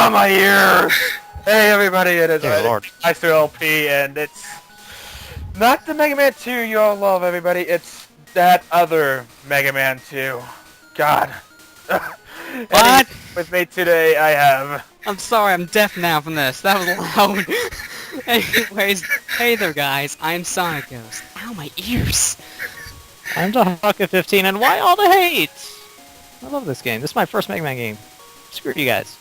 Oh, my ears! Hey, everybody, it is Meister LP, and it's not the Mega Man 2 you all love, everybody. It's that other Mega Man 2. God. What? With me today, I have... I'm sorry, I'm deaf now from this. That was loud. Anyways, hey there, guys. I'm Sonic Ghost. Ow, my ears. I'm Bucket15, and why all the hate? I love this game. This is my first Mega Man game. Screw you guys.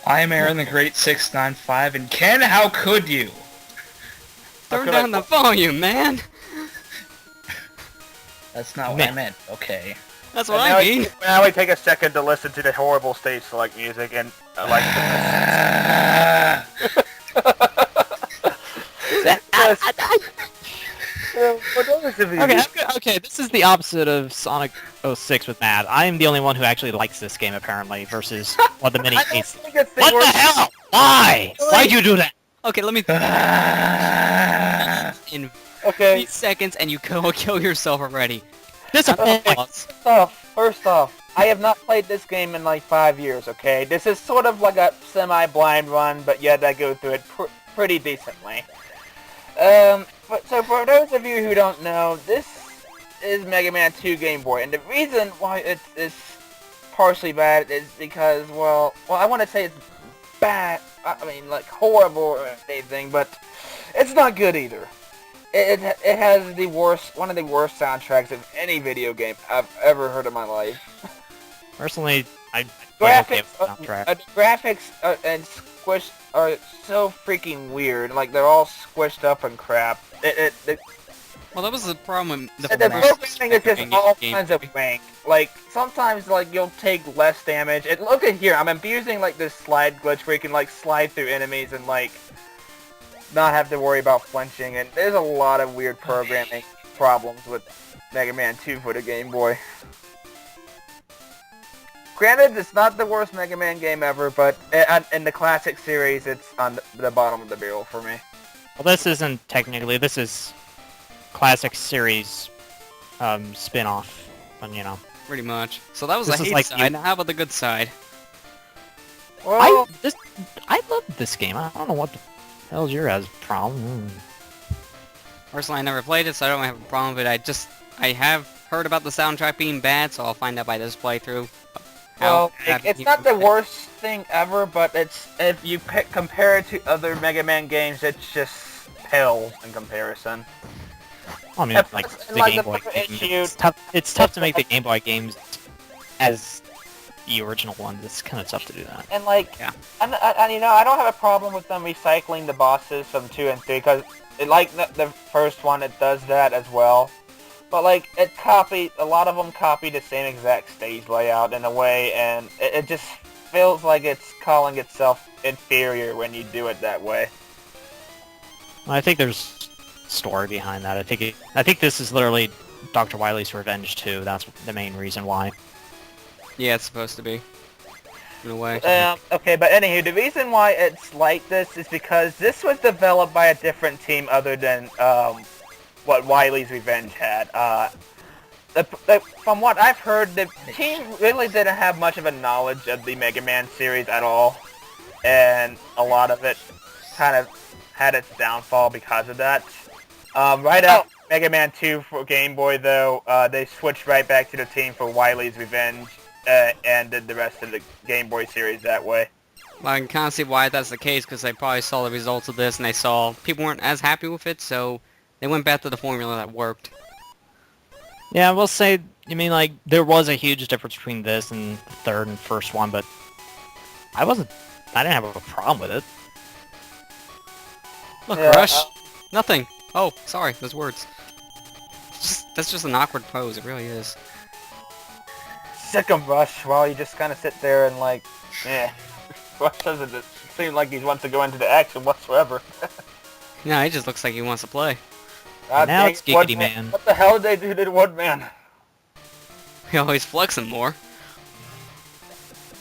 I'm Aaron the Great 695, and Ken, how could you? Turn down the volume, man. That's not what I meant. Okay. That's what I mean. Now we take a second to listen to the horrible stage select music and like. Okay, this is the opposite of Sonic 06 with Mad. I am the only one who actually likes this game, apparently, versus what the mini hates. What the hell? Why? Why'd you do that? Okay, let me... in 3 seconds, and you kill yourself already. First off, I have not played this game in like 5 years, okay? This is sort of like a semi-blind run, but yet I go through it pretty decently. So for those of you who don't know, this is Mega Man 2 Game Boy, and the reason why it's partially bad is because, well, I want to say it's bad, I mean, like, horrible or anything, but it's not good either. It has one of the worst soundtracks of any video game I've ever heard in my life. Personally, the graphics and squished are so freaking weird. Like, they're all squished up and crap. Well, that was the problem with the programming is just all kinds of wank. Like, sometimes, like, you'll take less damage. And look at here, I'm abusing, like, this slide glitch where you can, like, slide through enemies and, like, not have to worry about flinching. And there's a lot of weird programming problems with Mega Man 2 for the Game Boy. Granted, it's not the worst Mega Man game ever, but in the classic series, it's on the bottom of the barrel for me. Well, this isn't technically. This is classic series spin-off, but you know. Pretty much. So that was the hate side. Now how about the good side? Well, I love this game. I don't know what the hell's your guys' problem. Personally, I never played it, so I don't have a problem with it. I have heard about the soundtrack being bad, so I'll find out by this playthrough. Well, it's not the worst thing ever, but if you compare it to other Mega Man games, it's just pales in comparison. I mean, like the Game Boy games, it's tough to make the Game Boy games as the original ones. It's kind of tough to do that. And like, yeah. and you know, I don't have a problem with them recycling the bosses from 2 and 3 because, like the first one, it does that as well. But like, a lot of them copy the same exact stage layout in a way, and it just feels like it's calling itself inferior when you do it that way. Well, I think there's story behind that. I think this is literally Dr. Wily's Revenge 2. That's the main reason why. Yeah, it's supposed to be. In a way. Okay, but anywho, the reason why it's like this is because this was developed by a different team other than, what Wily's Revenge had. From what I've heard, the team really didn't have much of a knowledge of the Mega Man series at all, and a lot of it kind of had its downfall because of that. Right after Mega Man 2 for Game Boy, though, they switched right back to the team for Wily's Revenge, and did the rest of the Game Boy series that way. Well, I can kind of see why that's the case, because they probably saw the results of this, and they saw people weren't as happy with it, so they went back to the formula that worked. Yeah, I will say, I mean, like, there was a huge difference between this and the third and first one, but I didn't have a problem with it. Look, Rush. Nothing. Oh, sorry, those words. That's just an awkward pose, it really is. Sick of Rush while you just kind of sit there and like, yeah. Rush doesn't seem like he wants to go into the action whatsoever. No, he just looks like he wants to play. Now it's Giggity Man. What the hell did they do to Woodman? He always flexing more.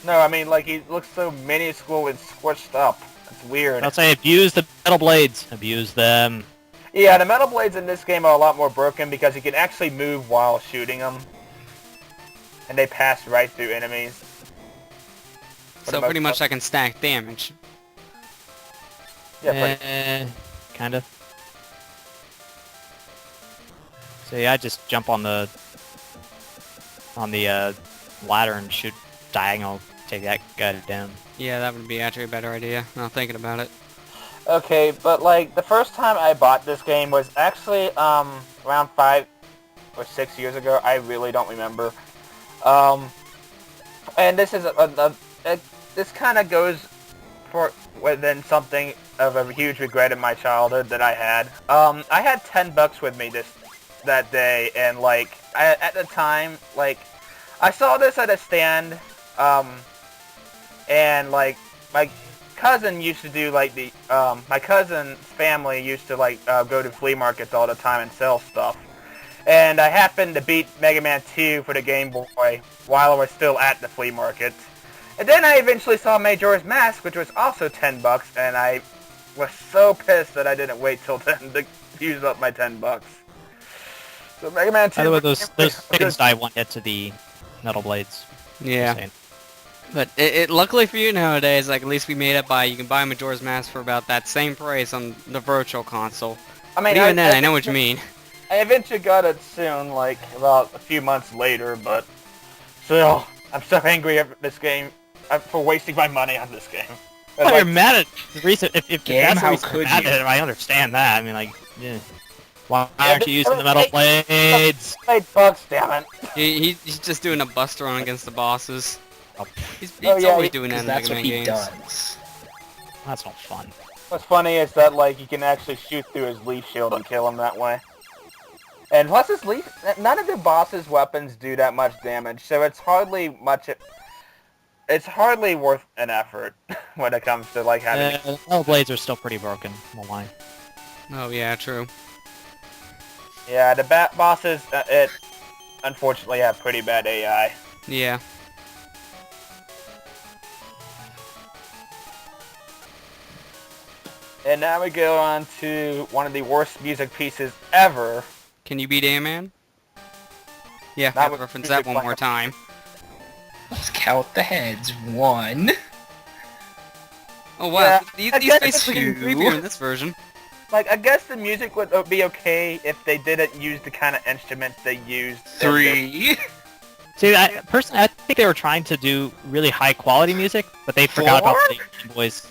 No, I mean, like, he looks so minuscule and squished up. It's weird. I'll say abuse the metal blades. Abuse them. Yeah, the metal blades in this game are a lot more broken because you can actually move while shooting them. And they pass right through enemies. So pretty much I can stack damage. Yeah, kind of. So yeah, I just jump on the ladder and shoot diagonal, take that guy down. Yeah, that would be actually a better idea. Now thinking about it. Okay, but like the first time I bought this game was actually around 5 or 6 years ago. I really don't remember. And this is this kind of goes for within something of a huge regret in my childhood that I had. I had $10 with me that day, and like at the time, like I saw this at a stand, and like my cousin used to do like my cousin's family used to like go to flea markets all the time and sell stuff. And I happened to beat Mega Man 2 for the Game Boy while I was still at the flea market. And then I eventually saw Majora's Mask, which was also $10, and I was so pissed that I didn't wait till then to use up my $10. So Mega Man 2... By the way, those chickens die one hit to the metal blades. Yeah. Insane. But luckily for you nowadays, like at least we made it by you can buy Majora's Mask for about that same price on the Virtual Console. I mean, But even then, I know what you mean. I eventually got it soon, like about a few months later, but still, I'm so angry at this game for wasting my money on this game. Well, Like, you're mad at the reason. If Game, that's the how reason you're could mad you? at it, I understand that. I mean, like, yeah. Why Yeah, aren't you using the metal blades? $8, damn it. He's just doing a buster run against the bosses. Oh, He's Oh, yeah, always doing that in That's Mega what Man he games. does. that's not fun. What's funny is that like you can actually shoot through his leaf shield and kill him that way. And plus his leaf, none of the boss's weapons do that much damage, so it's hardly worth an effort when it comes to like having. The metal blades are still pretty broken. No lie. Oh yeah, true. Yeah, the bosses, unfortunately have pretty bad AI. Yeah. And now we go on to one of the worst music pieces ever. Can you beat A-Man? Yeah, Not I'll with reference that music one more time. Let's count the heads. 1. Oh wow, Yeah, these I guess faces it's are getting two. creepier in this version. Like, I guess the music would be okay if they didn't use the kind of instruments they used. in 3. See, personally, I think they were trying to do really high quality music, but they forgot about 4? the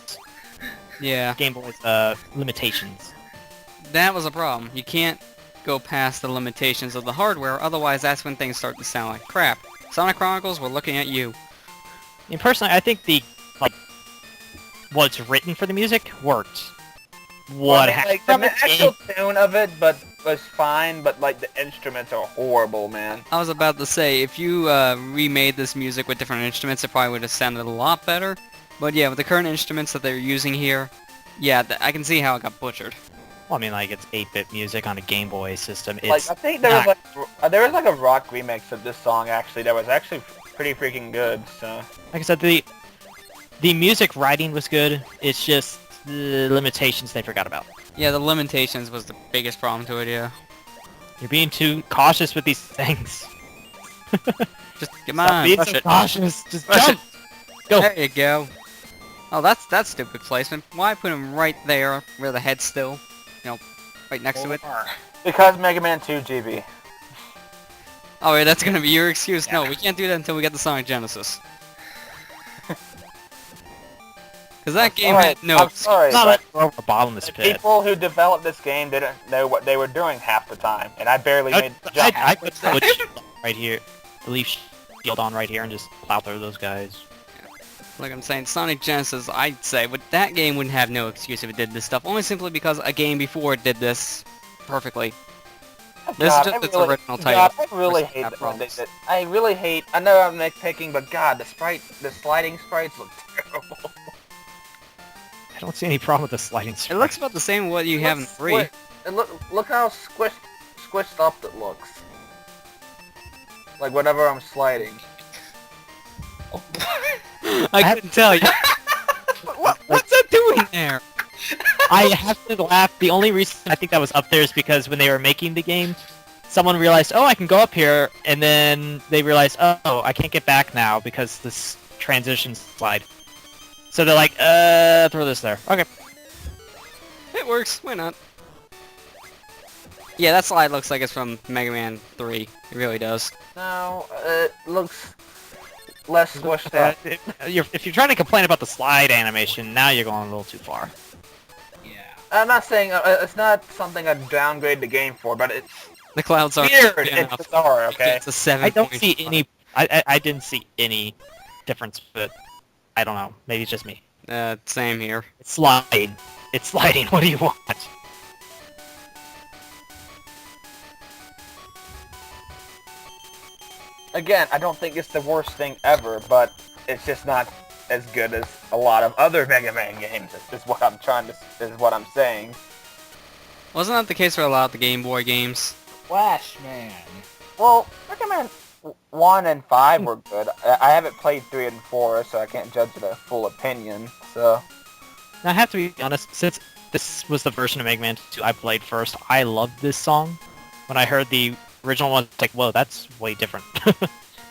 Yeah, Game Boy's limitations. that was a problem. You can't go past the limitations of the hardware, otherwise that's when things start to sound like crap. Sonic Chronicles, we're looking at you. I mean, personally, I think what's written for the music worked. What like, the actual tune of it was fine, but like the instruments are horrible, man. I was about to say, if you remade this music with different instruments, it probably would have sounded a lot better. But yeah, with the current instruments that they're using here, yeah, I can see how it got butchered. Well, I mean, like, it's 8-bit music on a Game Boy system. It's Like, I think there was like a rock remix of this song actually that was actually pretty freaking good. So like I said, the music writing was good. It's just the limitations they forgot about. Yeah, the limitations was the biggest problem to it, yeah. You're being too cautious with these things. Just, come Stop on, being push so it. cautious. Just Push jump. Go. There you go. Oh, that's stupid placement. Why put him right there where the head's still? You know, right next to it? because Mega Man 2 GB. Oh, wait, that's gonna be your excuse? No, we can't do that until we get the Sonic Genesis. Because that game Alright, had no I'm excuse. sorry, It's not but like we're over a bottomless the pit. people who developed this game didn't know what they were doing half the time, and I barely made the jump. I put the right here, the leaf shield on right here, and just plow through those guys. Like I'm saying, Sonic Genesis, I'd say, but that game wouldn't have no excuse if it did this stuff, only simply because a game before it did this perfectly. This is just its original title. God, I really hate that when they did. I really hate. I know I'm nitpicking, but God, the sliding sprites look terrible. I don't see any problem with the sliding It sprite. looks about the same what you have in 3. And look how squished up it looks. Like whenever I'm sliding. I couldn't tell you. What's that doing there? I have to laugh. The only reason I think that was up there is because when they were making the game, someone realized, oh, I can go up here, and then they realized, oh, I can't get back now because this transition slide. So they're like, throw this there. Okay. It works. Why not? Yeah, that slide looks like it's from Mega Man 3. It really does. No, it looks less squished up. If you're trying to complain about the slide animation, now you're going a little too far. I'm not saying it's not something I'd downgrade the game for, but it's The clouds are weird. good It's enough. bizarre, okay? It's a 7. I don't see any. I didn't see any difference, but I don't know. Maybe it's just me. Same here. It's sliding. It's sliding. What do you want? Again, I don't think it's the worst thing ever, but it's just not as good as a lot of other Mega Man games. Is what I'm saying. Wasn't that the case for a lot of the Game Boy games? Flashman. Well, Mega Man 1 and 5 were good. I haven't played 3 and 4, so I can't judge the full opinion. So Now, I have to be honest. Since this was the version of Mega Man 2 I played first, I loved this song. When I heard the original one, it's like, whoa, that's way different.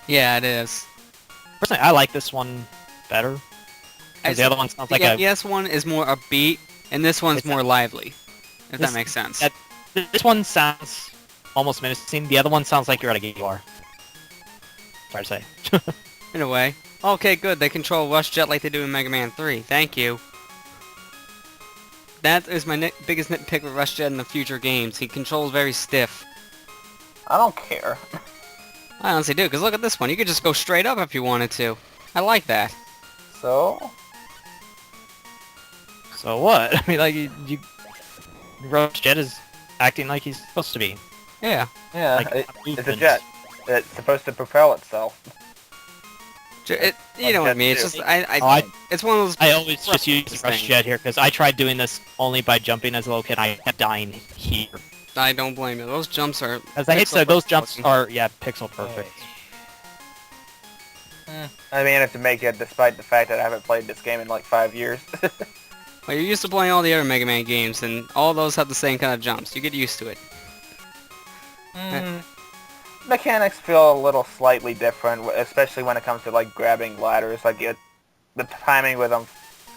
Yeah, it is. Personally, I like this one better. 'Cause the other one sounds like yeah, a... yes, one is more upbeat, and this one's more lively. If that This- makes sense. that- This one sounds almost menacing. The other one sounds like you're at a game bar. Sorry to say. In a way. Okay, good. They control Rush Jet like they do in Mega Man 3. Thank you. That is my biggest nitpick with Rush Jet in the future games. He controls very stiff. I don't care. I honestly do, because look at this one. You could just go straight up if you wanted to. I like that. So So what? I mean, like, Rush Jet is acting like he's supposed to be. Yeah. yeah, Like, it's a movement. jet. It's supposed to propel itself. You know what I mean. It's just it's one of those. I always just use things. Rush Jet here, because I tried doing this only by jumping as a little kid. I kept dying here. I don't blame you. Those jumps are. As I hate to say, those jumps looking. are, yeah, pixel perfect. I mean, to make it, despite the fact that I haven't played this game in like 5 years. Well, you're used to playing all the other Mega Man games, and all those have the same kind of jumps. You get used to it. Mechanics feel a little slightly different, especially when it comes to like grabbing ladders. Like the timing with them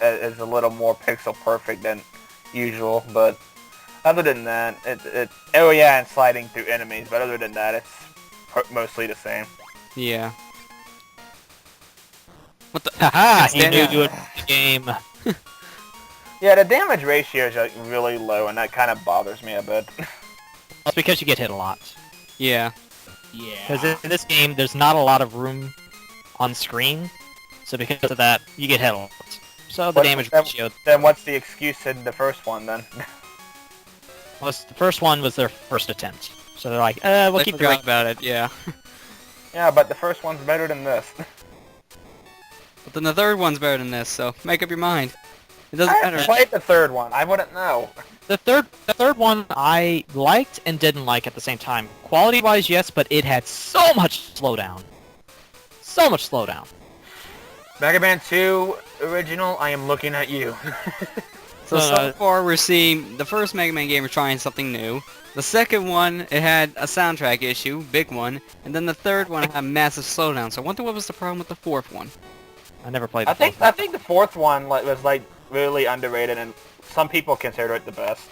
is a little more pixel perfect than usual. But other than that, oh yeah, and sliding through enemies. But other than that, it's mostly the same. Yeah. What the? Haha! He Stand knew up. you would the game. Yeah, the damage ratio is like really low, and that kind of bothers me a bit. That's because you get hit a lot. Yeah. Because in this game, there's not a lot of room on screen, so because of that, you get hit a lot. So the damage ratio... Then what's the excuse in the first one then? Well, the first one was their first attempt. So they're like, we'll I keep forgot doing... about it. Yeah. Yeah, but the first one's better than this. But then the third one's better than this, so make up your mind. It doesn't I matter. haven't played the third one. I wouldn't know. The third one I liked and didn't like at the same time. Quality-wise, yes, but it had so much slowdown. So much slowdown. Mega Man 2 original, I am looking at you. So far we're seeing the first Mega Man game, we're trying something new. The second one, it had a soundtrack issue, big one, and then the third one had a massive slowdown. So I wonder what was the problem with the fourth one. I never played the I think fourth one. I think the fourth one was like really underrated, and some people consider it the best.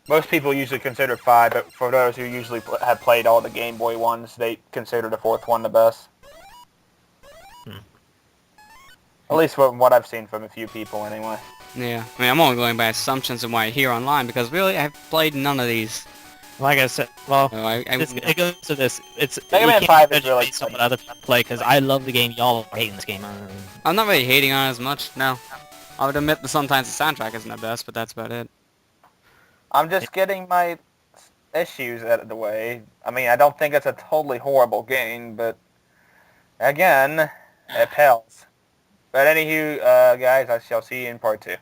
Most people usually consider 5, but for those who usually have played all the Game Boy ones, they consider the fourth one the best. At least from what I've seen from a few people, anyway. Yeah, I mean, I'm only going by assumptions and what I hear online, because really, I've played none of these. Like I said, well, So it goes to this. It's Mega you Man can't 5 is judge it really based on funny. what other people play, because I love the game. Y'all are hating this game. I'm not really hating on it as much, no. I would admit that sometimes the soundtrack isn't the best, but that's about it. I'm just getting my issues out of the way. I mean, I don't think it's a totally horrible game, but again, it pales. But anywho, guys, I shall see you in part 2.